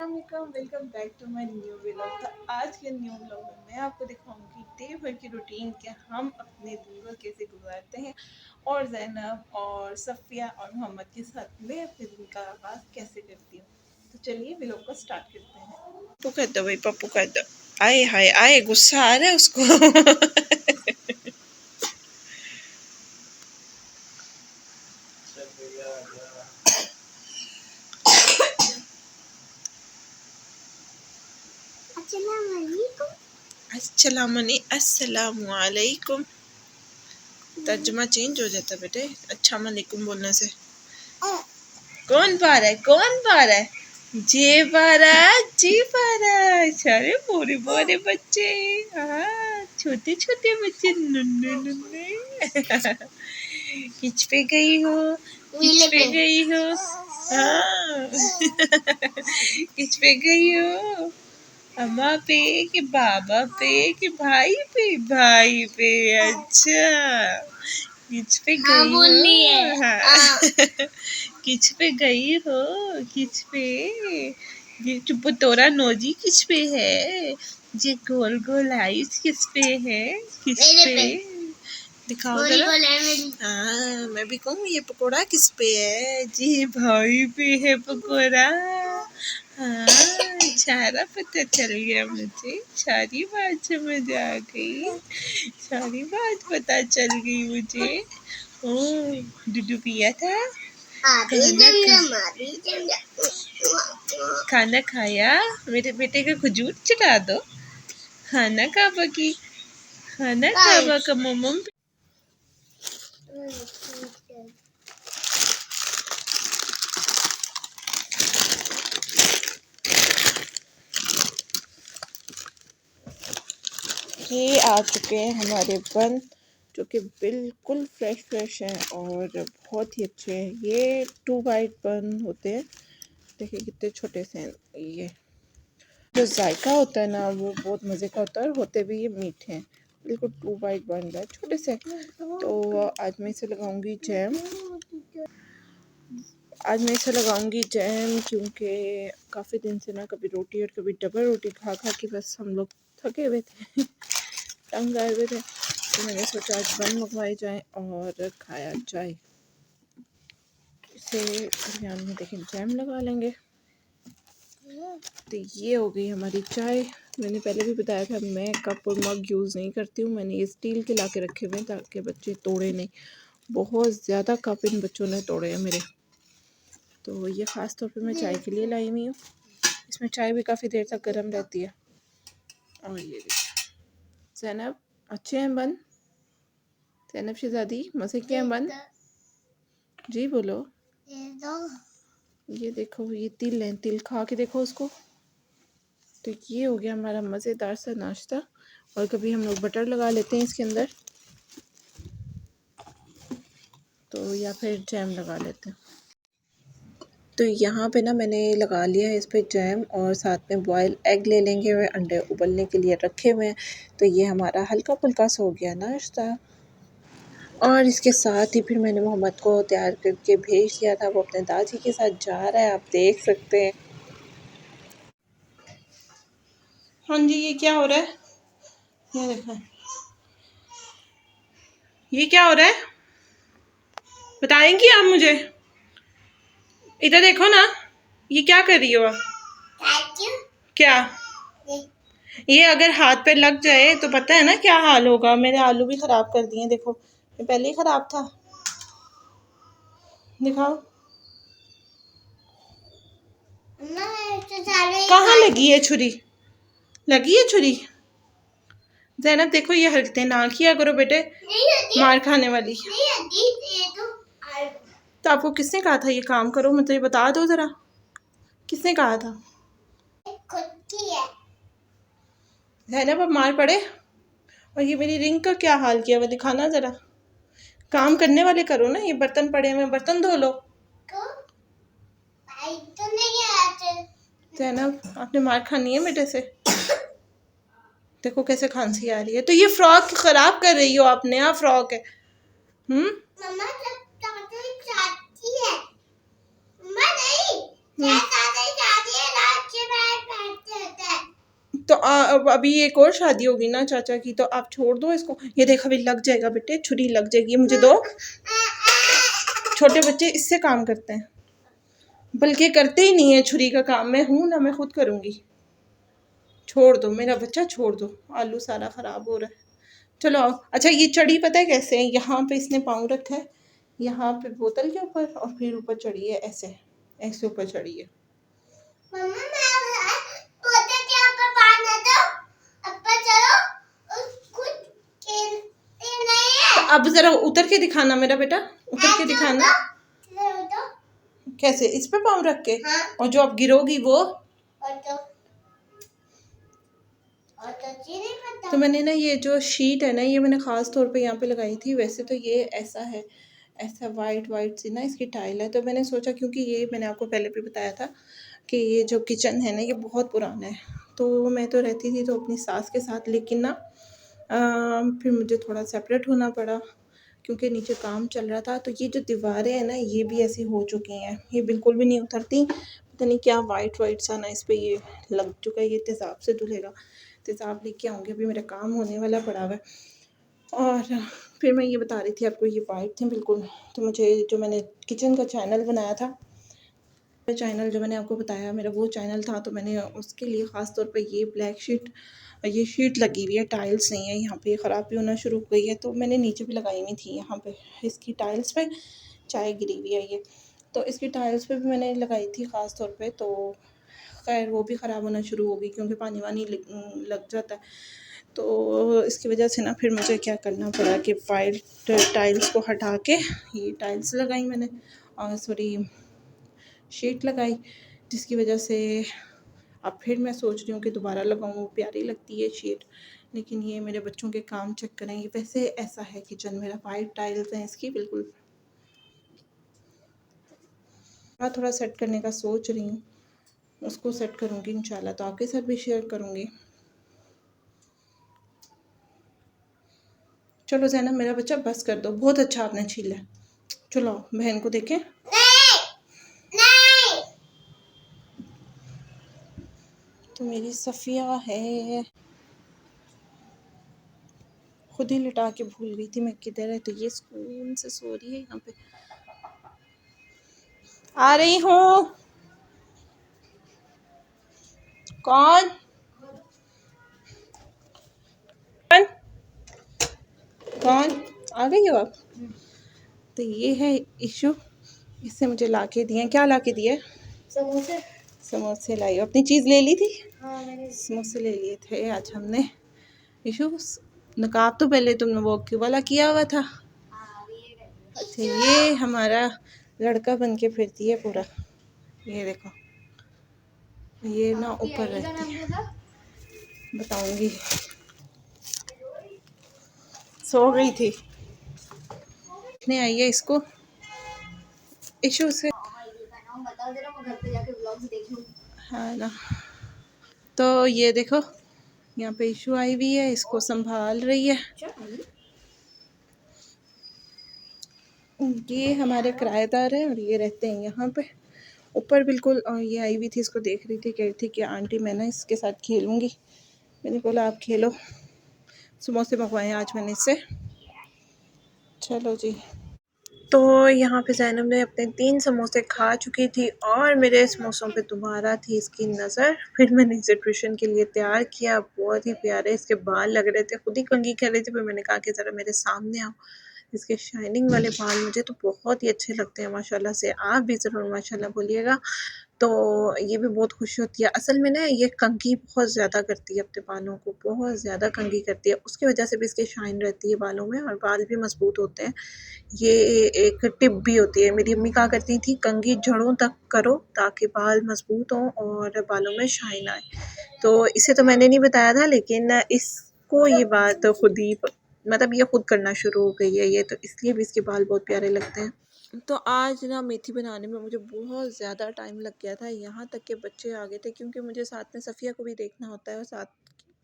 Welcome back to my new vlog. तो आज के न्यू व्लॉग में मैं आपको दिखाऊंगी डे भर की रूटीन कि हम अपने दिन को कैसे गुजारते हैं और जैनब और सफ़िया और मोहम्मद के साथ मैं अपने दिन का आगाज़ कैसे करती हूँ। तो चलिए व्लॉग को स्टार्ट करते हैं। पप्पू कर दो भाई, पप्पू कर दो। आए हाय आए, गुस्सा आ रहा है उसको। अस्सलामुअलैकुम। तर्जुमा चेंज हो जाता बेटे अच्छा वालेकुम बोलने से। कौन पा रहा है, कौन पा रहा है? जे पा रहा है, जी पा रहा है। सारे बोरे बोरे बच्चे, हाँ छोटे छोटे बच्चे, नन्हे नन्हे। किच पे गई हो, किच पे गई हो, हाँ। किच पे गई हो, अम्मा पे कि बाबा पे कि भाई पे? भाई पे, अच्छा। किच पे गई हो, हाँ। किच पे गई हो, किच पे? ये चुप तोरा नोजी किस पे है? ये गोल गोल आइस किस पे है? किस पे? दिखाओ जरा। हाँ मैं भी कहूँ ये पकोड़ा किस पे है? जी भाई पे है पकोड़ा। हाँ सारा पता चल गया मुझे, सारी बात समझ आ गई, सारी बात पता चल गई मुझे। ओ दूध पिया था, खाना खाया? मेरे बेटे का खजूर चटा दो। खाना खाबा की, खाना खाबा का मम्म। ये आ चुके हैं हमारे बन, जो कि बिल्कुल फ्रेश फ्रेश हैं और बहुत ही अच्छे हैं। ये 2 बाइट बन होते हैं, देखिए कितने छोटे से हैं। ये जो जायका होता है ना वो बहुत मज़े का होता है और होते भी ये मीठे हैं। बिल्कुल 2 बाइट बन रहा है छोटे से। तो आज मैं इसे लगाऊंगी जैम, क्योंकि काफ़ी दिन से ना कभी रोटी और कभी डबल रोटी खा खा के बस हम लोग थके हुए थे, तंग आए हुए थे। तो मैंने सोचा आज बन मंगवाए जाएं और खाया जाए। इसे दरमियान में देखें जैम लगा लेंगे। तो ये हो गई हमारी चाय। मैंने पहले भी बताया था मैं कप और मग यूज़ नहीं करती हूँ, मैंने ये स्टील के ला के रखे हुए हैं ताकि बच्चे तोड़े नहीं। बहुत ज़्यादा कप इन बच्चों ने तोड़े हैं मेरे। तो ये ख़ास तौर पे मैं चाय के लिए लाई हुई हूँ। इसमें चाय भी काफ़ी देर तक गर्म रहती है। और ये देखिए ज़ैनब, अच्छे हैं बन? ज़ैनब शहज़ादी मज़े के हैं बन? जी बोलो। ये देखो ये तिल है, तिल खा के देखो उसको। तो ये हो गया हमारा मज़ेदार सा नाश्ता। और कभी हम लोग बटर लगा लेते हैं इसके अंदर, तो या फिर जैम लगा लेते हैं। तो यहाँ पे ना मैंने लगा लिया है इस पे जैम और साथ में बॉयल एग ले लेंगे, और अंडे उबलने के लिए रखे हुए हैं। तो ये हमारा हल्का फुल्का सा हो गया नाश्ता। और इसके साथ ही फिर मैंने मोहम्मद को तैयार करके भेज दिया था, वो अपने दादी के साथ जा रहा है, आप देख सकते हैं। हाँ जी ये क्या हो रहा है? ये देखो ये क्या हो रहा है, बताएंगी आप मुझे? इधर देखो ना, ये क्या कर रही हो आप? क्या ये अगर हाथ पे लग जाए तो पता है ना क्या हाल होगा। मेरे आलू भी खराब कर दिए, देखो ये पहले ही खराब था। दिखाओ कहाँ लगी है छुरी, लगी है छुरी? ज़ैनब देखो ये हरकतें ना किया करो बेटे, मार खाने वाली। तो आपको किसने कहा था ये काम करो, मुझे ये बता दो ज़रा, किसने कहा था? ज़ैनब अब मार पड़े। और ये मेरी रिंग का क्या हाल किया वो दिखाना ज़रा। काम करने वाले करो ना, ये बर्तन पड़े हुए बर्तन धो लो। ज़ैनब आपने मार खानी है बेटे से। देखो कैसे खांसी आ रही है। तो ये फ्रॉक खराब कर रही हो आप, नया फ्रॉक है। तो अब अभी एक और शादी होगी ना चाचा की, तो आप छोड़ दो इसको। ये देखो अभी लग जाएगा बेटे, छुरी लग जाएगी, मुझे दो। छोटे बच्चे इससे काम करते हैं, बल्कि करते ही नहीं है छुरी का काम। मैं हूं ना, मैं खुद करूंगी। छोड़ दो मेरा बच्चा, छोड़ दो। आलू सारा खराब हो रहा है। चलो आओ। अच्छा ये चढ़ी पता है कैसे है? यहाँ पे इसने पाँव रखा है, यहाँ पे बोतल के ऊपर, और फिर ऊपर चढ़ी है ऐसे, ऐसे ऊपर चढ़ी है। तो अब जरा उतर के दिखाना मेरा बेटा, उतर के दिखाना। कैसे? इस पे पाँव रख के? हाँ। और जो अब गिरोगी वो? तो मैंने ना ये जो शीट है ना, ये मैंने ख़ास तौर पे यहाँ पे लगाई थी। वैसे तो ये ऐसा है, ऐसा वाइट वाइट सी ना इसकी टाइल है। तो मैंने सोचा, क्योंकि ये मैंने आपको पहले भी बताया था कि ये जो किचन है ना ये बहुत पुराना है। तो मैं तो रहती थी तो अपनी सास के साथ, लेकिन ना फिर मुझे थोड़ा सेपरेट होना पड़ा क्योंकि नीचे काम चल रहा था। तो ये जो दीवारें हैं ना ये भी ऐसी हो चुकी हैं, ये बिल्कुल भी नहीं उतरती। पता नहीं क्या वाइट वाइट सा ना इस पर ये लग चुका है। ये तेज़ाब से धुलेगा, तेज़ाब लेके आऊँगी, अभी मेरा काम होने वाला पड़ा हुआ है। और फिर मैं ये बता रही थी आपको, ये वाइट थे बिल्कुल। तो मुझे जो मैंने किचन का चैनल बनाया था, चैनल जो मैंने आपको बताया मेरा वो चैनल था, तो मैंने उसके लिए ख़ास तौर पे ये ब्लैक शीट, ये शीट लगी हुई है, टाइल्स नहीं है यहाँ पे, ख़राब भी होना शुरू हो गई है। तो मैंने नीचे भी लगाई हुई थी यहाँ पे, इसकी टाइल्स पे चाय गिरी हुई है ये, तो इसकी टाइल्स पे भी मैंने लगाई थी ख़ास तौर पे। तो खैर वो भी ख़राब होना शुरू हो गई क्योंकि पानी वानी लग जाता है। तो इसकी वजह से ना फिर मुझे क्या करना पड़ा कि वाइट टाइल्स को हटा के ये टाइल्स लगाई मैंने, और सॉरी शीट लगाई, जिसकी वजह से अब फिर मैं सोच रही हूँ कि दोबारा लगाऊँ। प्यारी लगती है शीट, लेकिन ये मेरे बच्चों के काम चेक करें। ये वैसे ऐसा है किचन मेरा, वाइट टाइल्स हैं इसकी बिल्कुल। मैं थोड़ा सेट करने का सोच रही हूँ, उसको सेट करूँगी इंशाल्लाह, तो आपके साथ भी शेयर करूँगी। चलो ज़ैनब मेरा बच्चा बस कर दो, बहुत अच्छा आपने छीला। चलो बहन को देखें। तो मेरी सफ़िया है, खुद ही लिटा के भूल गई थी मैं किधर है। तो ये सुकून से सो रही है यहाँ पे। आ रही हूँ। कौन? कौन? आ गई हो आप? तो ये है इशू, इससे मुझे ला के दिए। क्या ला के दिए? समोसे। समोसे लाई हो? अपनी चीज़ ले ली थी? हाँ मैंने समोसे ले लिए थे आज हमने। इशू नकाब तो पहले तुमने वो क्यों वाला किया हुआ था? अच्छा ये हमारा लड़का बन के फिरती है पूरा, ये देखो, ये ना ऊपर रहती है। बताऊंगी, सो गई थी, नहीं आई है इसको इशू से। हाँ ना, तो ये देखो यहाँ पे इशू आई हुई है, इसको संभाल रही है। ये हमारे किराएदार हैं और ये रहते हैं यहाँ पे ऊपर बिल्कुल। और ये आई हुई थी, इसको देख रही थी, कह रही थी कि आंटी मैं ना इसके साथ खेलूँगी। मैंने बोला आप खेलो। समोसे मंगवाए आज मैंने इससे। चलो जी। तो यहाँ पे ज़ैनब ने अपने 3 समोसे खा चुकी थी और मेरे समोसों पे दोबारा थी इसकी नज़र। फिर मैंने इसे ट्यूशन के लिए तैयार किया। बहुत ही प्यारे इसके बाल लग रहे थे, खुद ही कंघी कर रही थी। फिर मैंने कहा कि ज़रा मेरे सामने आओ। इसके शाइनिंग वाले बाल मुझे तो बहुत ही अच्छे लगते हैं माशाल्लाह से। आप भी ज़रूर माशाल्लाह बोलिएगा। तो ये भी बहुत खुश होती है। असल में ना ये कंघी बहुत ज़्यादा करती है अपने बालों को, बहुत ज़्यादा कंघी करती है। उसकी वजह से भी इसकी शाइन रहती है बालों में और बाल भी मज़बूत होते हैं। ये एक टिप भी होती है, मेरी अम्मी कहा करती थी कंघी जड़ों तक करो ताकि बाल मज़बूत हों और बालों में शाइन आए। तो इसे तो मैंने नहीं बताया था, लेकिन इसको ये बात खुद ही मतलब ये खुद करना शुरू हो गई है ये, तो इसलिए भी इसके बाल बहुत प्यारे लगते हैं। तो आज ना मेथी बनाने में मुझे बहुत ज़्यादा टाइम लग गया था, यहाँ तक के बच्चे आ गए थे क्योंकि मुझे साथ में सफ़िया को भी देखना होता है और साथ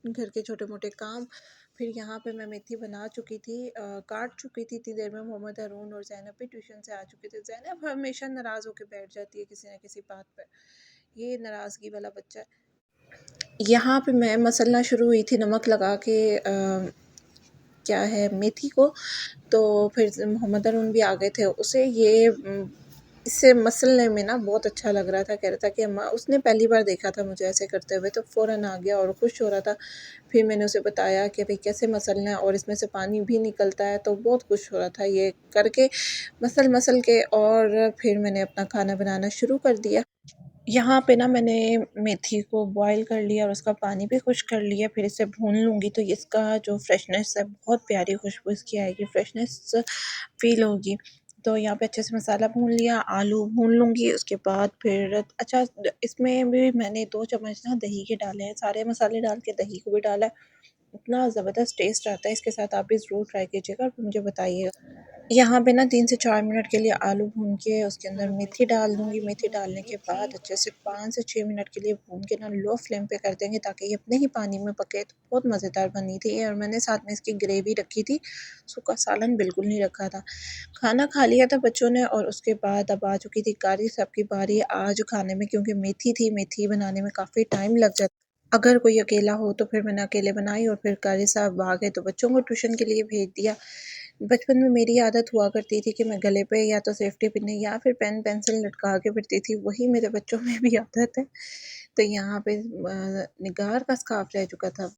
घर के छोटे मोटे काम। फिर यहाँ पे मैं मेथी बना चुकी थी, काट चुकी थी इतनी देर में। मोहम्मद हारून और ज़ैनब भी ट्यूशन से आ चुके थे। ज़ैनब हमेशा नाराज़ होकर बैठ जाती है किसी न किसी बात पर, ये नाराज़गी वाला बच्चा है। यहाँ पे मैं मसलना शुरू हुई थी नमक लगा के क्या है मेथी को, तो फिर मोहम्मद अरुण भी आ गए थे। उसे ये इससे मसलने में ना बहुत अच्छा लग रहा था, कह रहा था कि अम्मा, उसने पहली बार देखा था मुझे ऐसे करते हुए, तो फ़ौरन आ गया और खुश हो रहा था। फिर मैंने उसे बताया कि भई कैसे मसलना है और इसमें से पानी भी निकलता है, तो बहुत खुश हो रहा था ये करके, मसल-मसल के, और फिर मैंने अपना खाना बनाना शुरू कर दिया। यहाँ पे ना मैंने मेथी को बॉयल कर लिया और उसका पानी भी खुश्क कर लिया, फिर इसे भून लूँगी तो इसका जो फ्रेशनेस है, बहुत प्यारी खुशबू इसकी आएगी, फ्रेशनेस फ़ील होगी। तो यहाँ पे अच्छे से मसाला भून लिया, आलू भून लूँगी, उसके बाद फिर अच्छा इसमें भी मैंने 2 चम्मच ना दही के डाले हैं, सारे मसाले डाल के दही को भी डाला है, इतना ज़बरदस्त टेस्ट आता है, इसके साथ आप भी ज़रूर ट्राई कीजिएगा और फिर मुझे बताइएगा। यहाँ पे ना 3 से 4 मिनट के लिए आलू भून के उसके अंदर मेथी डाल दूँगी। मेथी डालने के बाद अच्छे से 5 से 6 मिनट के लिए भून के ना लो फ्लेम पे कर देंगे ताकि ये अपने ही पानी में पके। तो बहुत मज़ेदार बनी थी और मैंने साथ में इसकी ग्रेवी रखी थी, सूखा सालन बिल्कुल नहीं रखा था। खाना खा लिया था बच्चों ने और उसके बाद अब आ चुकी थी कारी साहब की बारी आज खाने में, क्योंकि मेथी थी, मेथी बनाने में काफ़ी टाइम लग जाता। अगर कोई अकेला हो तो फिर मैंने अकेले बनाई और फिर कारी साहब आ गए तो बच्चों को ट्यूशन के लिए भेज दिया। बचपन में मेरी आदत हुआ करती थी कि मैं गले पे या तो सेफ्टी पिन या फिर पेन पेंसिल लटका के फिरती थी, वही मेरे बच्चों में भी आदत है। तो यहाँ पे निगार का स्कार्फ रह चुका था।